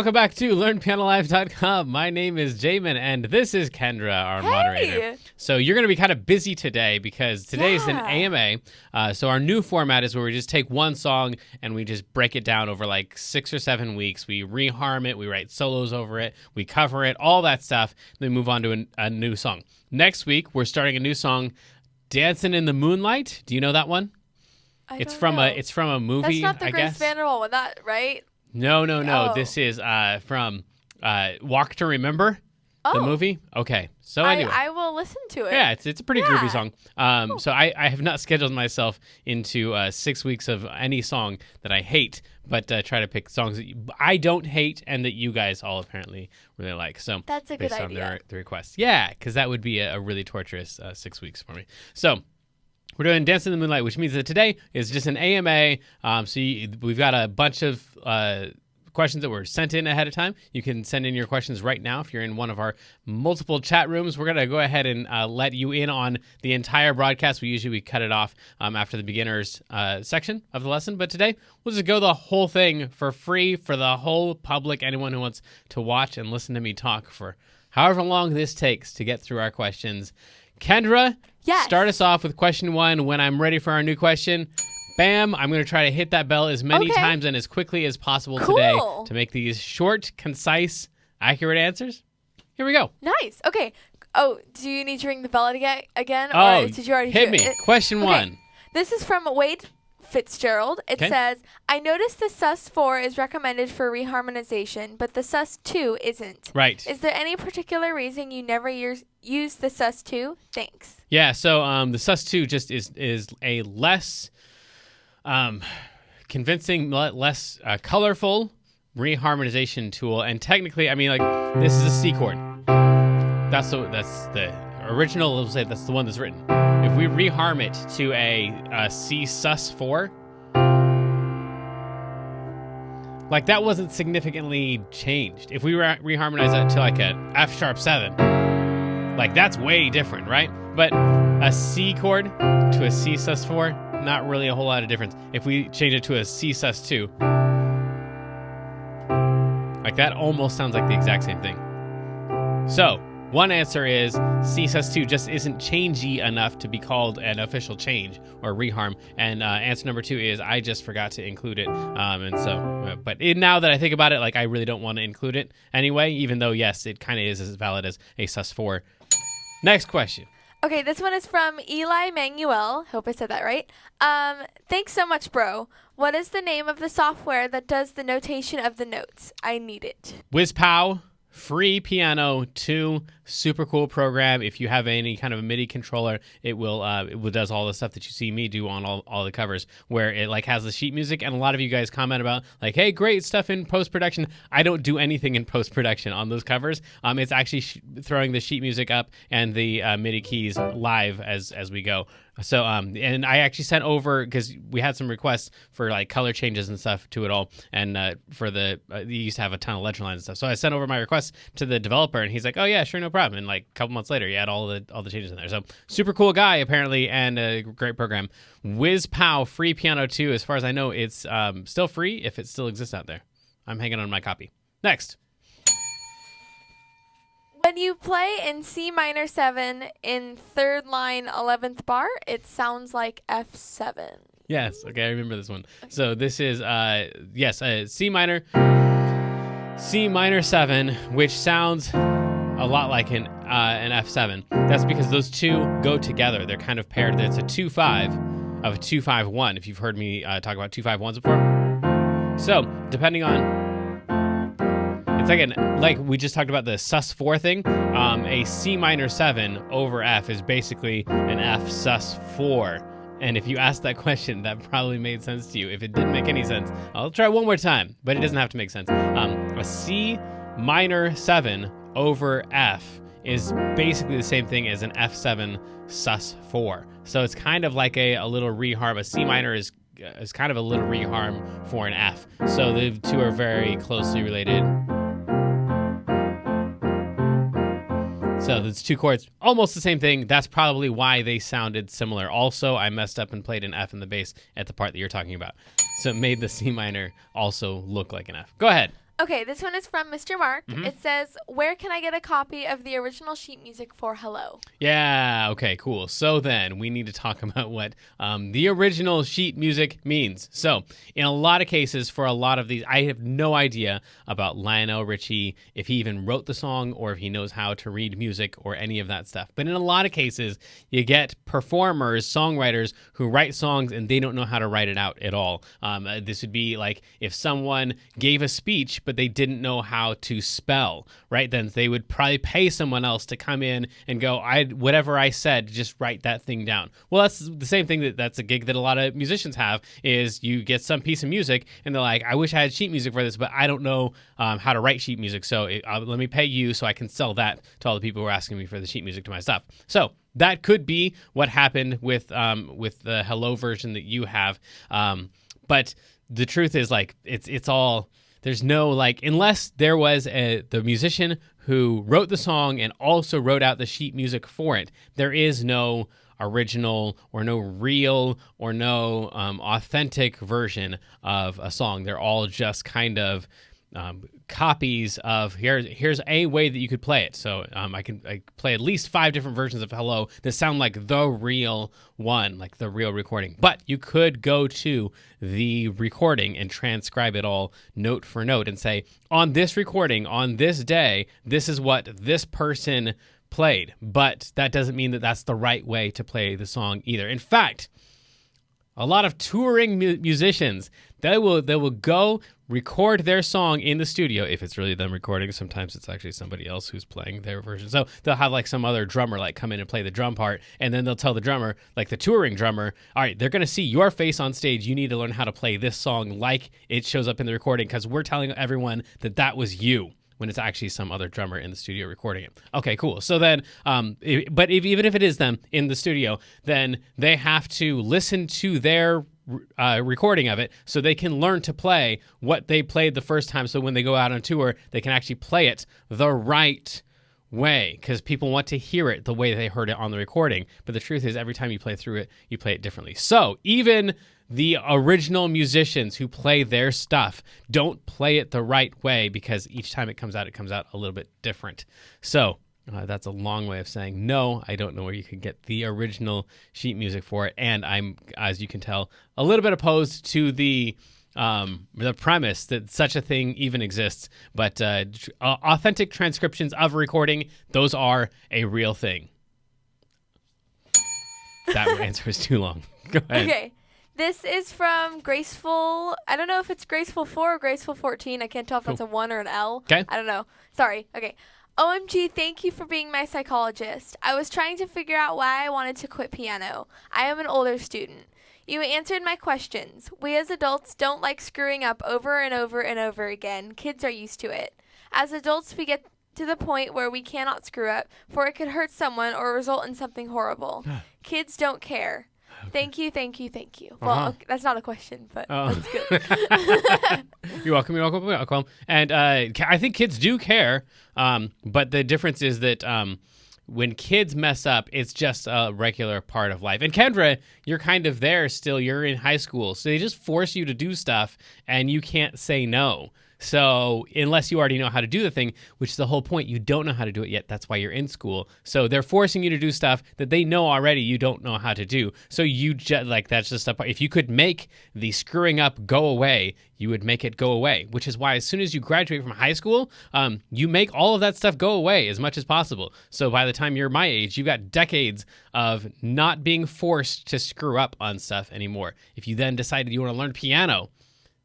welcome back to LearnPianoLive.com. My name is Jamin, and this is Kendra, our moderator. So you're going to be kind of busy today because today's an AMA. So our new format is where we just take one song and we just break it down over like 6 or 7 weeks. We reharm it, we write solos over it, we cover it, all that stuff. Then move on to a new song. Next week, we're starting a new song, Dancing in the Moonlight. Do you know that one? It's from a movie. That's not the Grace Vanderbilt one, right? No. Oh. This is from Walk to Remember, the movie. Okay, so anyway. I will listen to it. Yeah, it's a pretty groovy song. So I have not scheduled myself into 6 weeks of any song that I hate, but try to pick songs that I don't hate and that you guys all apparently really like. So that's a good idea. Based on the requests. Yeah, because that would be a really torturous 6 weeks for me. So we're doing Dancing in the Moonlight, which means that today is just an AMA. We've got a bunch of questions that were sent in ahead of time. You can send in your questions right now if you're in one of our multiple chat rooms. We're going to go ahead and let you in on the entire broadcast. We usually cut it off after the beginners section of the lesson. But today, we'll just go the whole thing for free for the whole public, anyone who wants to watch and listen to me talk for however long this takes to get through our questions. Kendra, start us off with question 1. When I'm ready for our new question, bam, I'm going to try to hit that bell as many times and as quickly as possible today to make these short, concise, accurate answers. Here we go. Nice. Okay. Oh, do you need to ring the bell again? Oh, or did you already hit me. Question 1. This is from Wade Fitzgerald. It says, I noticed the sus4 is recommended for reharmonization, but the sus2 isn't. Right. Is there any particular reason you never use the sus2? Thanks. Yeah, so the sus2 just is a less convincing, less colorful reharmonization tool. And technically, I mean, like, this is a C chord. That's the original, let's say that's the one that's written. If we reharm it to a C sus4, like that wasn't significantly changed. If we reharmonize that to like an F sharp 7, like that's way different, right? But a C chord to a C sus4, not really a whole lot of difference. If we change it to a C sus2, like that almost sounds like the exact same thing. So one answer is C sus2 just isn't changey enough to be called an official change or reharm. And answer number 2 is I just forgot to include it. Now that I think about it, like I really don't want to include it anyway, even though, yes, it kind of is as valid as a sus4. Next question. Okay, this one is from Eli Manuel. Hope I said that right. Thanks so much, bro. What is the name of the software that does the notation of the notes? I need it. WizPow. Free Piano 2, super cool program. If you have any kind of a MIDI controller, it does all the stuff that you see me do on all the covers, where it like has the sheet music. And a lot of you guys comment about like, hey, great stuff in post-production. I don't do anything in post-production on those covers. It's actually throwing the sheet music up and the MIDI keys live as we go. So, and I actually sent over, because we had some requests for like color changes and stuff to it all. And for you used to have a ton of ledger lines and stuff. So I sent over my requests to the developer and he's like, oh yeah, sure, no problem. And like a couple months later, he had all the changes in there. So super cool guy apparently, and a great program. WizPow Free Piano 2, as far as I know, it's still free if it still exists out there. I'm hanging on my copy. Next. When you play in Cmaj7 in 3rd line 11th bar, it sounds like F7. Yes, okay, I remember this one. Okay. So this is, C minor 7, which sounds a lot like an F7. That's because those two go together. They're kind of paired. It's a 2-5 of a 2-5-1, if you've heard me talk about 2-5-1s before. So, depending on... It's like we just talked about the sus4 thing. A C minor 7 over F is basically an F sus4. And if you asked that question, that probably made sense to you. If it didn't make any sense, I'll try one more time, but it doesn't have to make sense. A C minor 7 over F is basically the same thing as an F7 sus4. So it's kind of like a little reharm. A C minor is kind of a little reharm for an F. So the two are very closely related. So there's two chords, almost the same thing. That's probably why they sounded similar. Also, I messed up and played an F in the bass at the part that you're talking about. So it made the C minor also look like an F. Go ahead. Okay, this one is from Mr. Mark. It says, where can I get a copy of the original sheet music for Hello? Yeah, okay, cool. So then we need to talk about what the original sheet music means. So in a lot of cases, for a lot of these, I have no idea about Lionel Richie, if he even wrote the song or if he knows how to read music or any of that stuff. But in a lot of cases, you get performers, songwriters who write songs and they don't know how to write it out at all. This would be like if someone gave a speech, but they didn't know how to spell, right? Then they would probably pay someone else to come in and go, whatever I said, just write that thing down. Well, that's the same thing that's a gig that a lot of musicians have, is you get some piece of music and they're like, I wish I had sheet music for this, but I don't know how to write sheet music. So let me pay you so I can sell that to all the people who are asking me for the sheet music to my stuff. So that could be what happened with the Hello version that you have. But the truth is, like, it's all... There's no, like, unless there was the musician who wrote the song and also wrote out the sheet music for it, there is no original or no real or no authentic version of a song. They're all just kind of copies of here's a way that you could play it. So I play at least 5 different versions of Hello that sound like the real one, like the real recording. But you could go to the recording and transcribe it all note for note and say, on this recording, on this day, this is what this person played. But that doesn't mean that that's the right way to play the song either. In fact, a lot of touring musicians, they will go record their song in the studio. If it's really them recording, sometimes it's actually somebody else who's playing their version. So they'll have like some other drummer like come in and play the drum part, and then they'll tell the drummer, like the touring drummer, all right, they're going to see your face on stage. You need to learn how to play this song like it shows up in the recording, because we're telling everyone that that was you, when it's actually some other drummer in the studio recording it. Okay, cool. So then, even if it is them in the studio, then they have to listen to their recording of it so they can learn to play what they played the first time. So when they go out on tour, they can actually play it the right way, because people want to hear it the way they heard it on the recording. But the truth is, every time you play through it, you play it differently. So even the original musicians who play their stuff don't play it the right way, because each time it comes out a little bit different. So that's a long way of saying, no, I don't know where you can get the original sheet music for it. And I'm, as you can tell, a little bit opposed to the premise that such a thing even exists. But authentic transcriptions of a recording, those are a real thing. That answer is too long. Go ahead. Okay. This is from Graceful. I don't know if it's Graceful 4 or Graceful 14. I can't tell if that's a 1 or an L. Okay. I don't know. Sorry. Okay. OMG, thank you for being my psychologist. I was trying to figure out why I wanted to quit piano. I am an older student. You answered my questions. We as adults don't like screwing up over and over and over again. Kids are used to it. As adults, we get to the point where we cannot screw up, for it could hurt someone or result in something horrible. Kids don't care. Thank you, thank you, thank you. Well, okay, that's not a question, but that's good. You're welcome, you're welcome, you're welcome. And I think kids do care, but the difference is that when kids mess up, it's just a regular part of life. And Kendra, you're kind of there still. You're in high school, so they just force you to do stuff, and you can't say no. So unless you already know how to do the thing, which is the whole point, you don't know how to do it yet. That's why you're in school. So they're forcing you to do stuff that they know already you don't know how to do. So you just, like, that's just a part. If you could make the screwing up go away, you would make it go away, which is why as soon as you graduate from high school, you make all of that stuff go away as much as possible. So by the time you're my age, you've got decades of not being forced to screw up on stuff anymore. If you then decided you want to learn piano,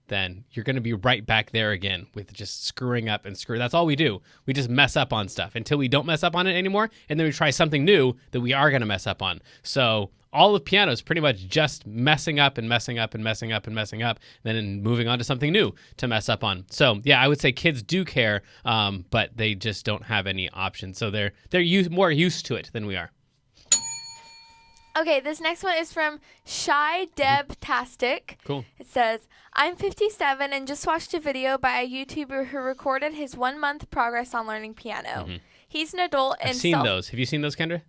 then you're going to be right back there again with just screwing up and screw. That's all we do. We just mess up on stuff until we don't mess up on it anymore, and then we try something new that we are going to mess up on. So all of piano is pretty much just messing up and messing up and messing up and messing up, then moving on to something new to mess up on. So yeah, I would say kids do care, but they just don't have any options. So they're more used to it than we are. Okay, this next one is from Shy Deb-tastic. Cool. It says, I'm 57 and just watched a video by a YouTuber who recorded his 1-month progress on learning piano. Mm-hmm. He's an adult and I've seen those. Have you seen those, Kendra?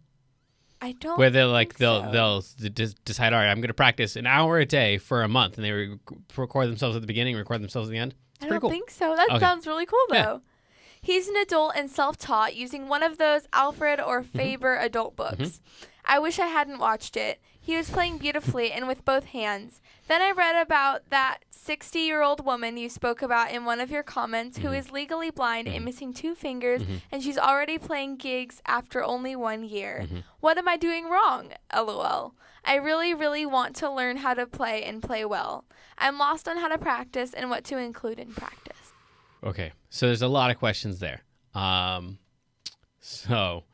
I don't. Where they'll decide, all right, I'm going to practice an hour a day for a month, and they record themselves at the beginning, record themselves at the end. I pretty don't cool. think so. That Okay. sounds really cool, though. Yeah. He's an adult and self-taught using one of those Alfred or Faber adult books. I wish I hadn't watched it. He was playing beautifully and with both hands. Then I read about that 60-year-old woman you spoke about in one of your comments who is legally blind and missing 2 fingers, and she's already playing gigs after only 1 year. What am I doing wrong? LOL. I really, really want to learn how to play and play well. I'm lost on how to practice and what to include in practice. Okay, so there's a lot of questions there. So,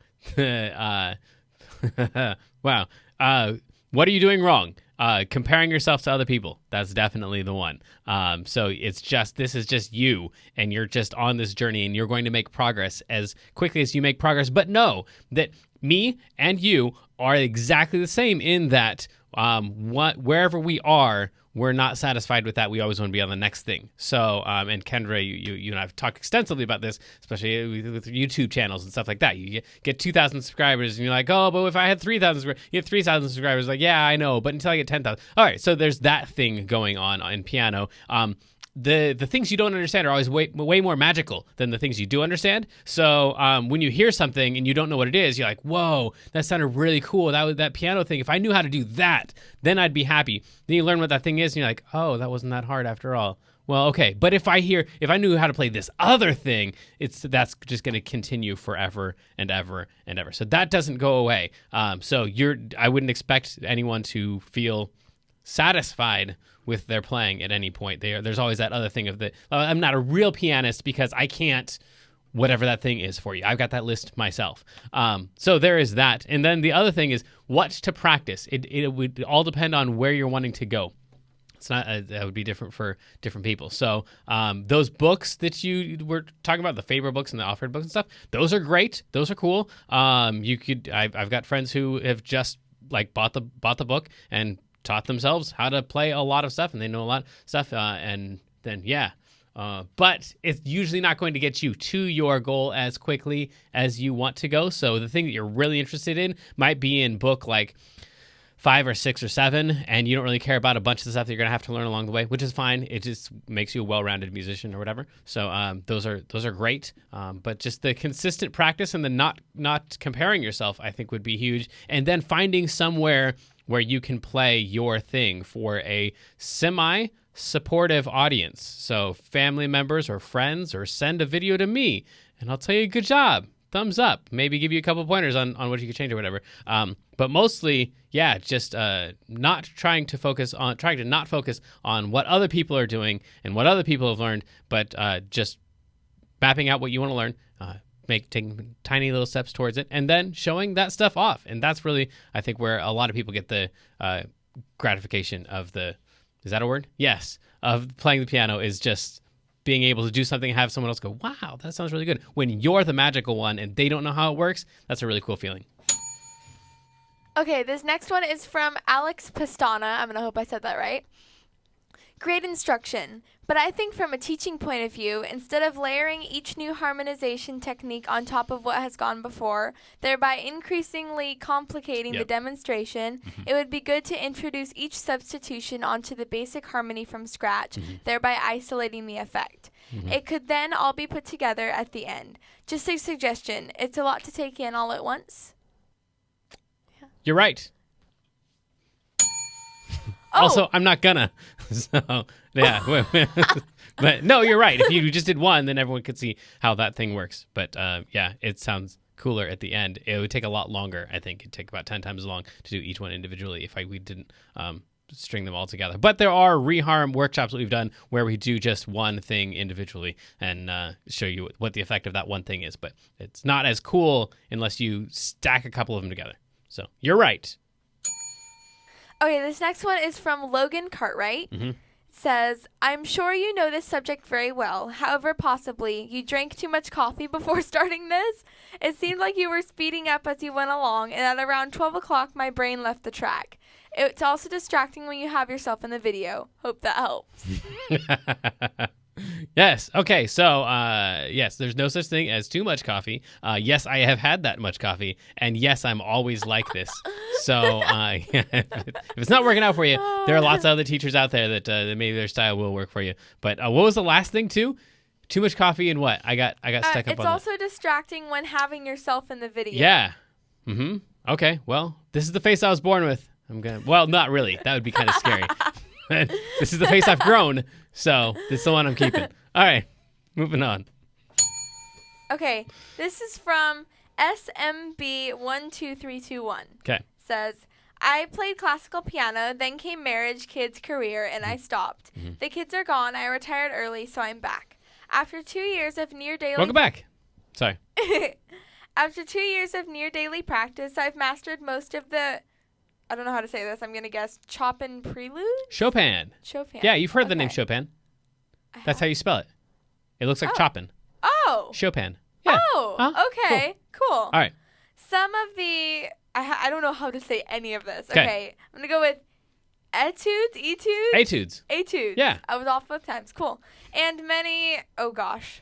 wow. What are you doing wrong? Comparing yourself to other people. That's definitely the one. So this is just you, and you're just on this journey, and you're going to make progress as quickly as you make progress. But know that me and you are exactly the same in that wherever we are, we're not satisfied with that. We always want to be on the next thing. So, and Kendra, you and I have talked extensively about this, especially with YouTube channels and stuff like that. You get 2,000 subscribers, and you're like, oh, but if I had 3,000 subscribers, you have 3,000 subscribers. Like, yeah, I know, but until I get 10,000. All right, so there's that thing going on in piano. The things you don't understand are always way more magical than the things you do understand. So when you hear something and you don't know what it is, you're like, whoa, that sounded really cool. That piano thing, if I knew how to do that, then I'd be happy. Then you learn what that thing is, and you're like, oh, that wasn't that hard after all. Well, okay, but if I knew how to play this other thing, that's just going to continue forever and ever and ever. So that doesn't go away. I wouldn't expect anyone to feel satisfied with their playing at any point. There's always that other thing of I'm not a real pianist because I can't whatever that thing is for you. I've got that list myself. So there is that. And then the other thing is what to practice. It would all depend on where you're wanting to go. It's not that would be different for different people. So those books that you were talking about, the Faber books and the Alfred books and stuff, those are great. Those are cool. I've got friends who have just bought the book and taught themselves how to play a lot of stuff, and they know a lot of stuff, and then but it's usually not going to get you to your goal as quickly as you want to go. So the thing that you're really interested in might be in book 5 or 6 or 7, and you don't really care about a bunch of the stuff that you're going to have to learn along the way, which is fine. It just makes you a well-rounded musician or whatever. So those are great. But just the consistent practice and the not comparing yourself, I think, would be huge. And then finding somewhere where you can play your thing for a semi-supportive audience. So family members or friends, or send a video to me, and I'll tell you, good job, thumbs up, maybe give you a couple pointers on what you could change or whatever. But mostly, just not trying to not focus on what other people are doing and what other people have learned, but just mapping out what you want to learn, taking tiny little steps towards it, and then showing that stuff off. And that's really, I think, where a lot of people get the gratification of is that a word? Yes. Of playing the piano, is just being able to do something and have someone else go, wow, that sounds really good. When you're the magical one and they don't know how it works, that's a really cool feeling. Okay, this next one is from Alex Pastana. I'm going to hope I said that right. Great instruction, but I think from a teaching point of view, instead of layering each new harmonization technique on top of what has gone before, thereby increasingly complicating the demonstration, it would be good to introduce each substitution onto the basic harmony from scratch, thereby isolating the effect. It could then all be put together at the end. Just a suggestion. It's a lot to take in all at once. Yeah. You're right. Also, I'm not gonna. So, yeah. But no, you're right. If you just did one, then everyone could see how that thing works. But it sounds cooler at the end. It would take a lot longer. I think it'd take about 10 times as long to do each one individually if we didn't string them all together. But there are reharm workshops that we've done where we do just one thing individually and show you what the effect of that one thing is. But it's not as cool unless you stack a couple of them together. So you're right. Okay, this next one is from Logan Cartwright. It says, I'm sure you know this subject very well. However, possibly, you drank too much coffee before starting this? It seemed like you were speeding up as you went along, and at around 12 o'clock, my brain left the track. It's also distracting when you have yourself in the video. Hope that helps. Yes. Okay. So, yes, there's no such thing as too much coffee. Yes, I have had that much coffee. And yes, I'm always like this. So if it's not working out for you, there are lots of other teachers out there that maybe their style will work for you. But what was the last thing too? Too much coffee and what? I got stuck up on that. It's also distracting when having yourself in the video. Yeah. Mm-hmm. Okay. Well, this is the face I was born with. Well, not really. That would be kind of scary. This is the face I've grown, so this is the one I'm keeping. All right. Moving on. Okay. This is from SMB12321. Okay. Says, I played classical piano, then came marriage, kids, career, and I stopped. Mm-hmm. The kids are gone. I retired early, so I'm back. After 2 years of near daily... Welcome back. Sorry. After 2 years of near daily practice, I've mastered most of the... I don't know how to say this. I'm going to guess Chopin Prelude? Chopin. Yeah, you've heard the name Chopin. That's how you spell it. It looks like Chopin. Oh. Chopin. Yeah. Oh, okay. Cool. All right. Some of the... I don't know how to say any of this. Okay. I'm going to go with etudes. Yeah. I was off both times. Cool. And many... Oh, gosh.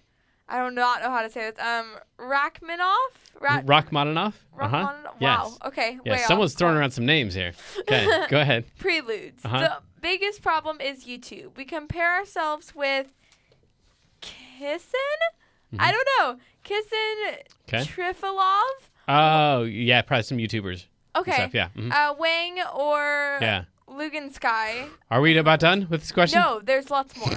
I do not know how to say this. Rachmaninoff? Rachmaninoff? Wow. Yes. Okay. Yeah, someone's throwing around some names here. Okay, go ahead. Preludes. The biggest problem is YouTube. We compare ourselves with Kissin? I don't know. Kissin Trifilov? Oh, yeah, probably some YouTubers. Okay. Stuff, yeah. Wang or Lugansky. Are we about done with this question? No, there's lots more.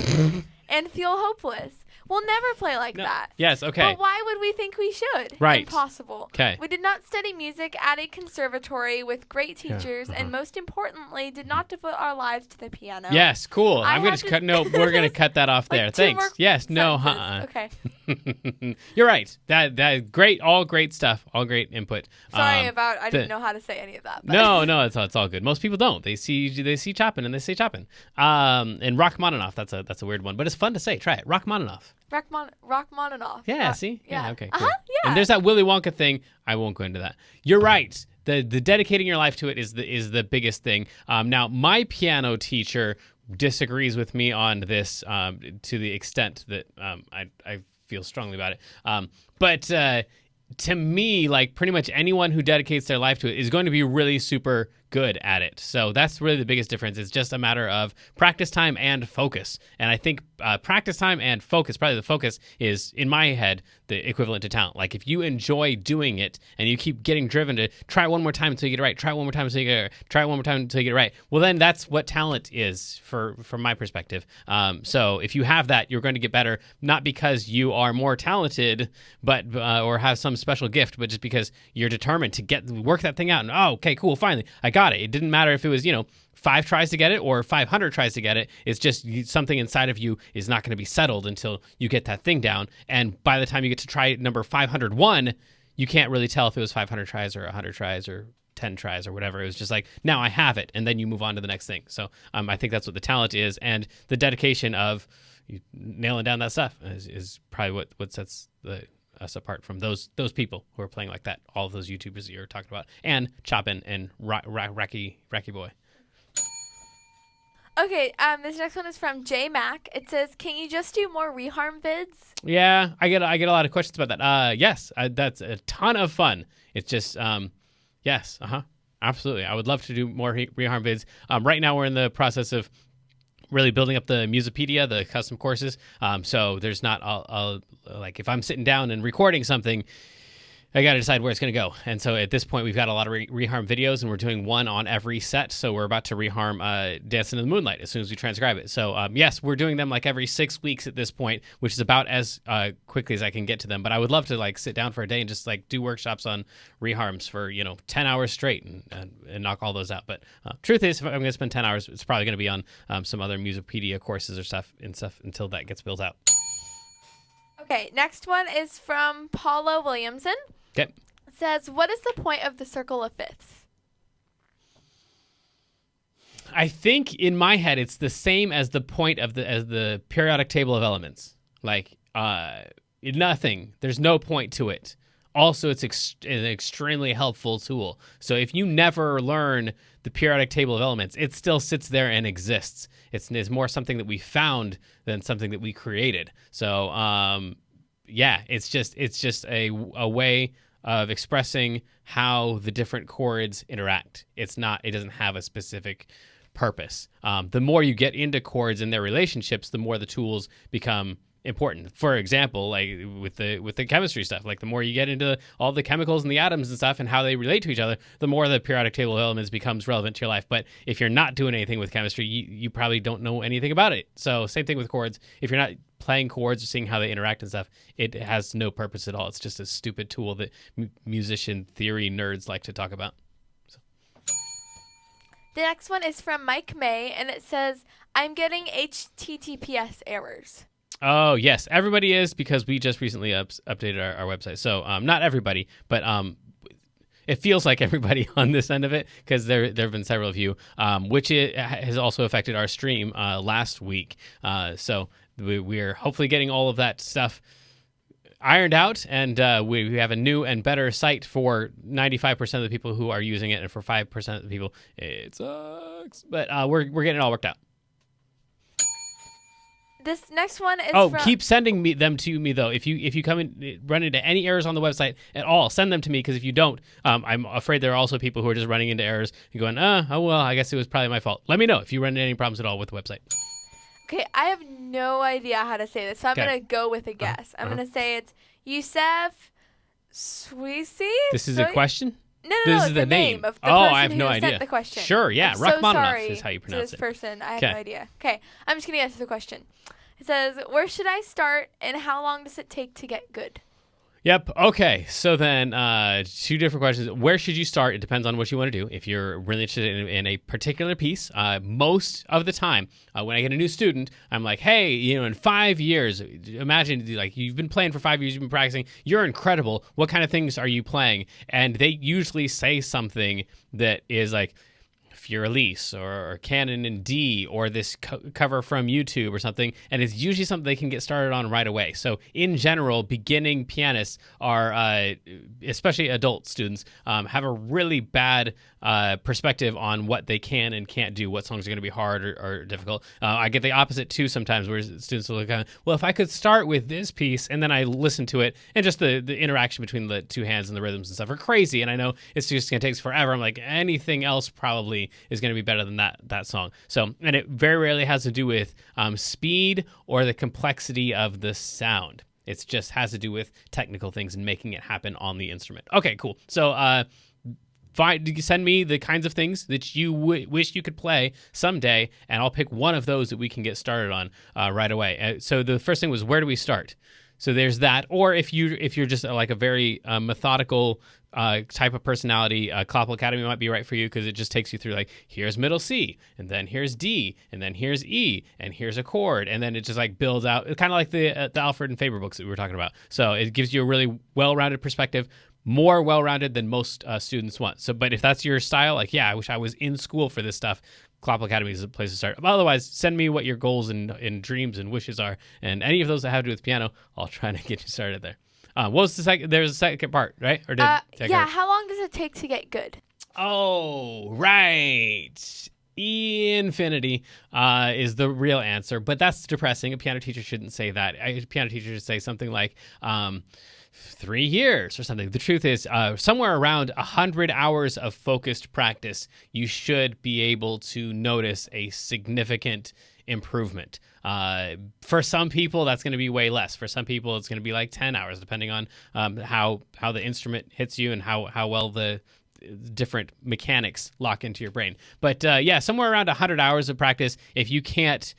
And feel hopeless. We'll never play like that. Yes, okay. But why would we think we should? Right. Impossible. Okay. We did not study music at a conservatory with great teachers, and most importantly, did not devote our lives to the piano. Yes, cool. I'm going to cut. No, we're going to cut that off there. Thanks. Yes, no, Okay. You're right. That great. All great stuff. All great input. Sorry about. I didn't know how to say any of that. But. No, it's all good. Most people don't. They see Chopin and they say Chopin. And Rachmaninoff. That's a weird one, but it's fun to say. Try it. Rachmaninoff. Rachmaninoff. Yeah. See. Yeah. Okay. Cool. Yeah. And there's that Willy Wonka thing. I won't go into that. You're right. The dedicating your life to it is the biggest thing. Now, my piano teacher disagrees with me on this to the extent that I feel strongly about it. But to me, like pretty much anyone who dedicates their life to it is going to be really super good at it. So that's really the biggest difference. It's just a matter of practice time and focus. And I think practice time and focus, probably the focus is, in my head, the equivalent to talent. Like if you enjoy doing it and you keep getting driven to try it one more time until you get it right, try it one more time until you get it right, try it one more time until you get it right, well, then that's what talent is from my perspective. So if you have that, you're going to get better, not because you are more talented, but or have some special gift, but just because you're determined to work that thing out. And okay, cool, finally, I got it. It didn't matter if it was 5 tries to get it or 500 tries to get it. It's just something inside of you is not going to be settled until you get that thing down. And by the time you get to try number 501, you can't really tell if it was 500 tries or 100 tries or 10 tries or whatever. It was just like, now I have it, and then you move on to the next thing. So I think that's what the talent is, and the dedication of nailing down that stuff is probably what sets us apart from those people who are playing like that. All of those YouTubers that you're talking about, and Chopin and Racky Boy. Okay, this next one is from J Mac. It says, "Can you just do more reharm vids?" Yeah, I get a lot of questions about that. Yes, that's a ton of fun. It's just yes, absolutely. I would love to do more reharm vids. Right now, we're in the process of really building up the Musopedia, the custom courses. So there's not like if I'm sitting down and recording something, I got to decide where it's going to go. And so at this point, we've got a lot of reharm videos, and we're doing one on every set. So we're about to reharm Dancing in the Moonlight as soon as we transcribe it. So yes, we're doing them like every 6 weeks at this point, which is about as quickly as I can get to them. But I would love to like sit down for a day and just like do workshops on reharms for 10 hours straight and knock all those out. But truth is, if I'm going to spend 10 hours, it's probably going to be on some other Musopedia courses or stuff until that gets built out. Okay, next one is from Paula Williamson. Okay. It says, "What is the point of the circle of fifths?" I think in my head it's the same as the point of the periodic table of elements. Like nothing. There's no point to it. Also, it's an extremely helpful tool. So if you never learn the periodic table of elements, it still sits there and exists. It's more something that we found than something that we created. So yeah, it's just a way of expressing how the different chords interact. It doesn't have a specific purpose. The more you get into chords and their relationships, the more the tools become important. For example, like with the chemistry stuff, like the more you get into all the chemicals and the atoms and stuff and how they relate to each other, the more the periodic table of elements becomes relevant to your life. But if you're not doing anything with chemistry, you probably don't know anything about it. So same thing with chords. If you're not playing chords or seeing how they interact and stuff, it has no purpose at all. It's just a stupid tool that musician theory nerds like to talk about. The next one is from Mike May, and it says, I'm getting HTTPS errors. Oh, yes. Everybody is, because we just recently updated our website. So not everybody, but it feels like everybody on this end of it, because there have been several of you, which has also affected our stream last week. So we're hopefully getting all of that stuff ironed out, and we have a new and better site for 95% of the people who are using it, and for 5% of the people, it sucks. But we're getting it all worked out. This next one is keep sending them to me, though. If you come in, run into any errors on the website at all, send them to me, because if you don't, I'm afraid there are also people who are just running into errors and going, oh, well, I guess it was probably my fault. Let me know if you run into any problems at all with the website. Okay, I have no idea how to say this, so I'm going to go with a guess. I'm going to say it's Yusef Suisi. This is a question? No, this is the name of the person I have no who idea. sent the question. Sure, yeah. I'm so Rachmaninoff sorry is how you pronounce to this it. person. I have no idea. Okay, I'm just going to answer the question. It says, where should I start, and how long does it take to get good? Yep. Okay. So then, two different questions. Where should you start? It depends on what you want to do. If you're really interested in a particular piece, most of the time, when I get a new student, I'm like, hey, in 5 years, imagine like you've been playing for 5 years, you've been practicing, you're incredible. What kind of things are you playing? And they usually say something that is like Furelise or Canon in D, or this cover from YouTube or something, and it's usually something they can get started on right away. So in general, beginning pianists are, especially adult students, have a really bad perspective on what they can and can't do, what songs are going to be hard or difficult. I get the opposite too sometimes, where students will kind of, well, if I could start with this piece, and then I listen to it, and just the interaction between the two hands and the rhythms and stuff are crazy, and I know it's just going to take forever. I'm like, anything else probably is going to be better than that song. So, and it very rarely has to do with speed or the complexity of the sound. It just has to do with technical things and making it happen on the instrument. Okay, cool. So, send me the kinds of things that you wish you could play someday, and I'll pick one of those that we can get started on right away. So the first thing was, where do we start? So there's that. Or if you're just like a very methodical type of personality, Clapple Academy might be right for you, because it just takes you through like, here's middle C, and then here's D, and then here's E, and here's a chord, and then it just like builds out. It's kind of like the Alfred and Faber books that we were talking about. So it gives you a really well-rounded perspective, more well-rounded than most students want. So, but if that's your style, like, yeah, I wish I was in school for this stuff, Clapple Academy is a place to start. But otherwise, send me what your goals and dreams and wishes are, and any of those that have to do with piano, I'll try to get you started there. What was the second? There's a second part, right? Or how long does it take to get good? Oh, right. Infinity is the real answer, but that's depressing. A piano teacher shouldn't say that. A piano teacher should say something like 3 years or something. The truth is, somewhere around 100 hours of focused practice, you should be able to notice a significant improvement. For some people, that's going to be way less. For some people, it's going to be like 10 hours, depending on how the instrument hits you and how well the different mechanics lock into your brain. But yeah, somewhere around 100 hours of practice, if you can't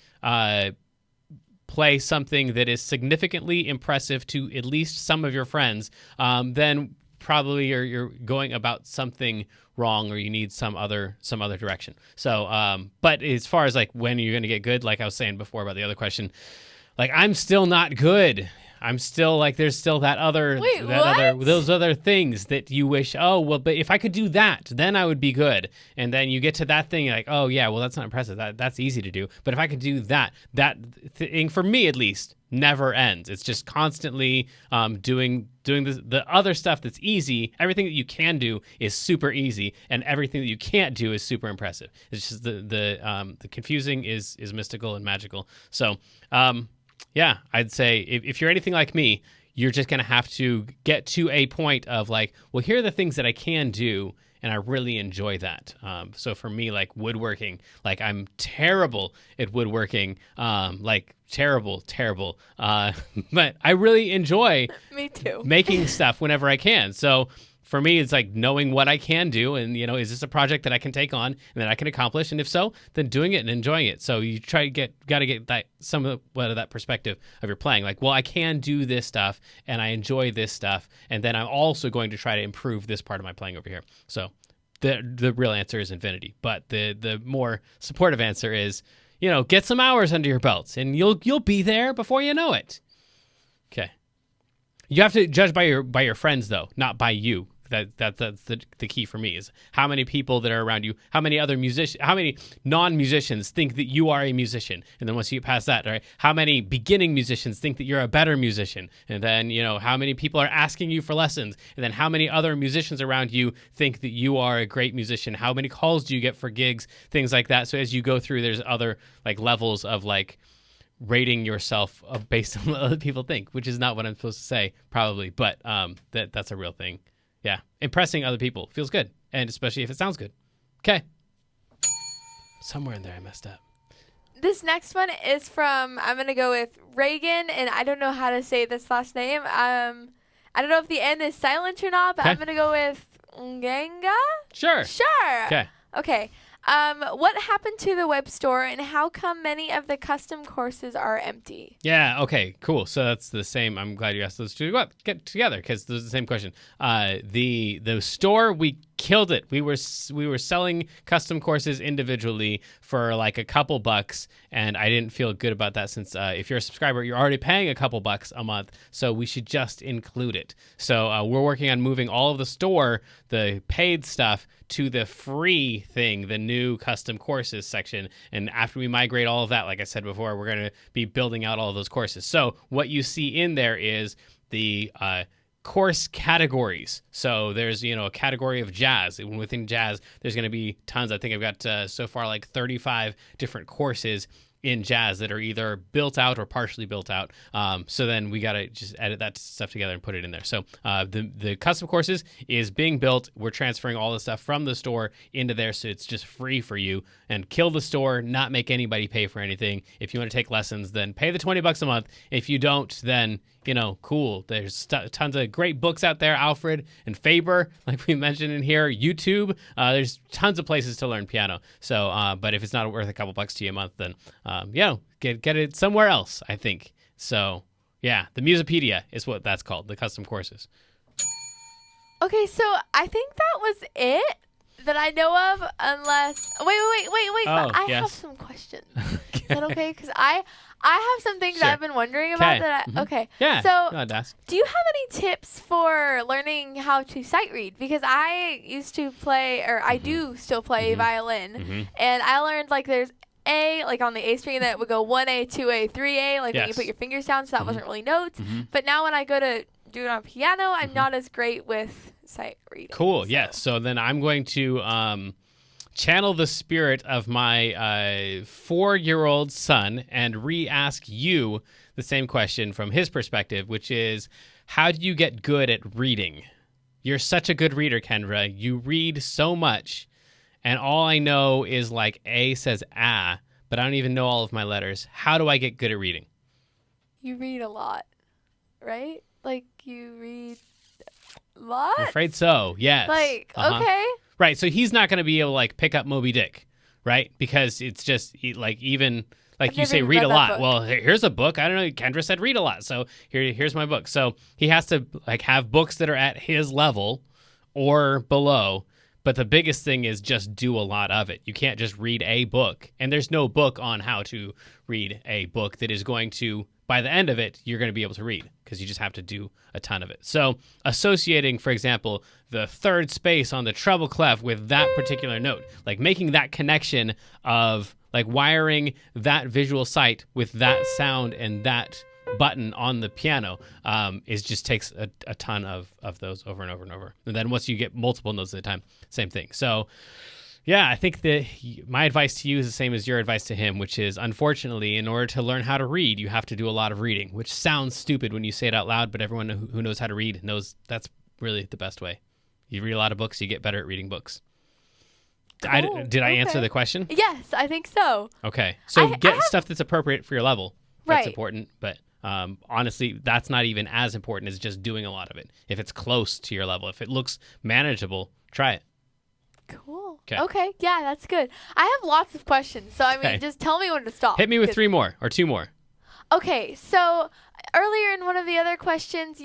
play something that is significantly impressive to at least some of your friends, then probably you're going about something wrong, or you need some other direction. So, but as far as like when you're going to get good, like I was saying before about the other question, like I'm still not good. I'm still like, there's still those other things that you wish, oh, well, but if I could do that, then I would be good. And then you get to that thing, you're like, oh yeah, well, that's not impressive. That's easy to do. But if I could do that thing, for me at least, never ends. It's just constantly doing the other stuff that's easy. Everything that you can do is super easy, and everything that you can't do is super impressive. It's just the confusing is mystical and magical. So, yeah, I'd say if you're anything like me, you're just going to have to get to a point of like, well, here are the things that I can do, and I really enjoy that. So for me, like woodworking, like I'm terrible at woodworking, like terrible. But I really enjoy Me too. making stuff whenever I can. So for me, it's like knowing what I can do, and is this a project that I can take on and that I can accomplish? And if so, then doing it and enjoying it. So you got to get that somewhat of that perspective of your playing. Like, well, I can do this stuff, and I enjoy this stuff, and then I'm also going to try to improve this part of my playing over here. So the real answer is infinity, but the more supportive answer is, get some hours under your belts, and you'll be there before you know it. Okay. You have to judge by your friends though, not by you. That's the key for me is how many people that are around you, how many non-musicians think that you are a musician, and then once you get past that, right, how many beginning musicians think that you're a better musician, and then how many people are asking you for lessons, and then how many other musicians around you think that you are a great musician, how many calls do you get for gigs, things like that. So as you go through, there's other like levels of like rating yourself based on what other people think, which is not what I'm supposed to say probably, but that's a real thing. Yeah, impressing other people feels good, and especially if it sounds good. Okay. Somewhere in there I messed up. This next one is from, I'm going to go with Reagan, and I don't know how to say this last name. I don't know if the N is silent or not, but I'm going to go with Nganga? Sure. Okay. What happened to the web store, and how come many of the custom courses are empty? Yeah, okay, cool. So that's the same. I'm glad you asked those two to get together because this is the same question. The store, we killed it. We were selling custom courses individually for like a couple bucks, and I didn't feel good about that since if you're a subscriber, you're already paying a couple bucks a month, so we should just include it. So we're working on moving all of the store, the paid stuff, to the free thing, the new custom courses section. And after we migrate all of that, like I said before, we're going to be building out all of those courses. So what you see in there is the course categories. So there's, a category of jazz. Within jazz, there's going to be tons. I think I've got so far like 35 different courses in jazz that are either built out or partially built out. So then we got to just edit that stuff together and put it in there. So the custom courses is being built. We're transferring all the stuff from the store into there, so it's just free for you. And kill the store, not make anybody pay for anything. If you want to take lessons, then pay the $20 a month. If you don't, then cool. There's tons of great books out there, Alfred and Faber, like we mentioned in here, YouTube. There's tons of places to learn piano. So, but if it's not worth a couple bucks to you a month, then, get it somewhere else, I think. So, yeah, the Musopedia is what that's called, the custom courses. Okay, so I think that was it that I know of, unless... Wait. Oh, I have some questions. Is that okay? Because I have some things that I've been wondering about that okay. Yeah, so go ahead, ask. Do you have any tips for learning how to sight read? Because I used to play, or I do still play violin, and I learned like there's A, like on the A string that would go 1A, 2A, 3A, like when you put your fingers down, so that wasn't really notes. But now when I go to do it on piano, I'm not as great with sight reading. Cool, yes. So then I'm going to channel the spirit of my 4-year-old son and re-ask you the same question from his perspective, which is, how do you get good at reading? You're such a good reader, Kendra. You read so much, and all I know is like A says ah, but I don't even know all of my letters. How do I get good at reading? You read a lot, right? Like, you read a lot? I'm afraid so, yes. Like, okay. Right, so he's not going to be able to, like, pick up Moby Dick, right? Because it's just, like, even, like I've you say, never read read a that lot. book. Well, here's a book. I don't know, Kendra said read a lot, so here's my book. So he has to, like, have books that are at his level or below, but the biggest thing is just do a lot of it. You can't just read a book, and there's no book on how to read a book that is going to, by the end of it, you're going to be able to read, because you just have to do a ton of it. So associating, for example, the third space on the treble clef with that particular note, like making that connection of like wiring that visual sight with that sound and that button on the piano is just takes a ton of those over and over and over. And then once you get multiple notes at a time, same thing. So Yeah, I think that my advice to you is the same as your advice to him, which is, unfortunately, in order to learn how to read, you have to do a lot of reading, which sounds stupid when you say it out loud, but everyone who knows how to read knows that's really the best way. You read a lot of books, you get better at reading books. Cool. Did I answer Okay. the question? Yes, I think so. Okay. So I get have- stuff that's appropriate for your level. That's Right. important, but honestly, that's not even as important as just doing a lot of it. If it's close to your level, if it looks manageable, try it. Cool. 'Kay. Okay. Yeah, that's good. I have lots of questions, so I mean, Okay. just tell me when to stop. Hit me with 'cause- 3 more or 2 more. Okay, so earlier in one of the other questions,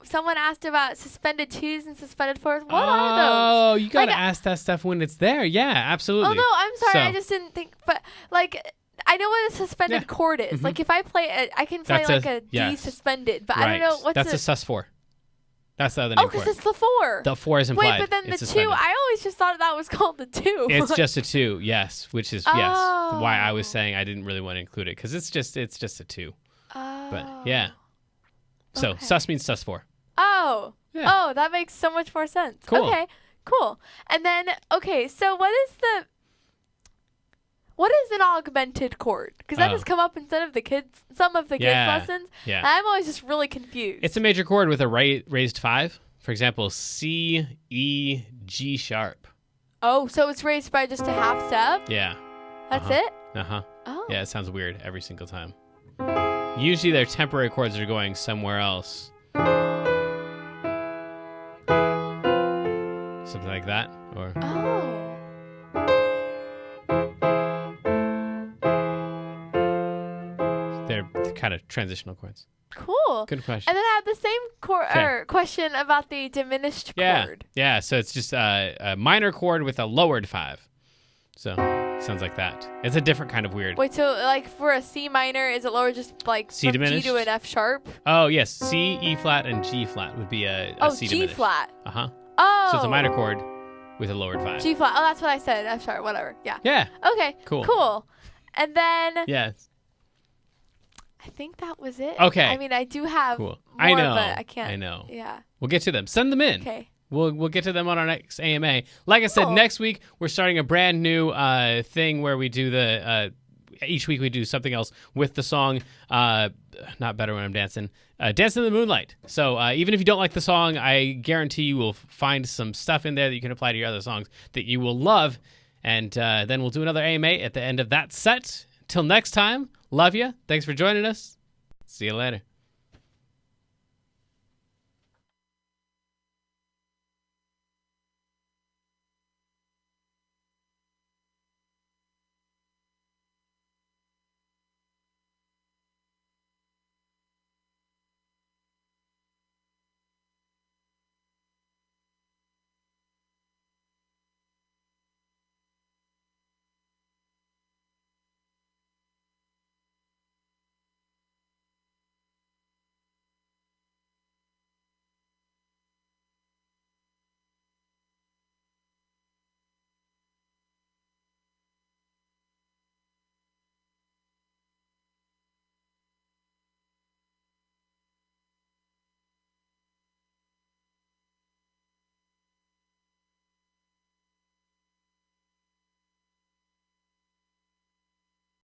someone asked about suspended twos and suspended fours. What are those? Oh, you got to Like, ask that stuff when it's there. Yeah, absolutely. Oh no, I'm sorry. So- I just didn't think. But like, I know what a suspended Yeah. chord is. Mhm. Like, if I play it, I can play That's like a- a D yes. suspended, but Right. I don't know what's That's a a sus4. That's the other Oh, name for because it. it's the 4. The 4 is implied. Wait, but then the It's 2, suspended. I always just thought that was called the 2. It's just a 2, yes, which is yes why I was Oh. saying I didn't really want to include it because it's just a 2. Oh. But yeah. So Okay. sus means sus4. Oh. Yeah. Oh, that makes so much more sense. Cool. Okay. Cool. And then so what is an augmented chord? Because that Oh. has come up instead of some of the kids Yeah. lessons. Yeah. And I'm always just really confused. It's a major chord with a raised 5. For example, C, E, G sharp. Oh, so it's raised by just a half step? Yeah. That's Uh-huh. it? Uh-huh. Oh. Yeah, it sounds weird every single time. Usually their temporary chords are going somewhere else. Something like that. Or Oh. they're kind of transitional chords. Cool. Good question. And then I have the same Okay. question about the diminished Yeah. chord. Yeah, so it's just a minor chord with a lowered 5. So, sounds like that. It's a different kind of weird. Wait, so like for a C minor, is it lower just like C from diminished? G to an F sharp? Oh, yes. C, E flat, and G flat would be a Oh, C G diminished. flat. Uh-huh. Oh. So it's a minor chord with a lowered 5. G flat. Oh, that's what I said. F sharp. Whatever. Yeah. Yeah. Okay. Cool. Cool. And then Yeah. I think that was it. Okay. I mean, I do have Cool. more, I know. but I can't. I know. Yeah. We'll get to them. Send them in. Okay. We'll get to them on our next AMA. Like I said, Cool. next week we're starting a brand new thing where we do the each week we do something else with the song not Better When I'm Dancing, Dancing in the Moonlight. So even if you don't like the song, I guarantee you will find some stuff in there that you can apply to your other songs that you will love. And then we'll do another AMA at the end of that set. Till next time, love you. Thanks for joining us. See you later.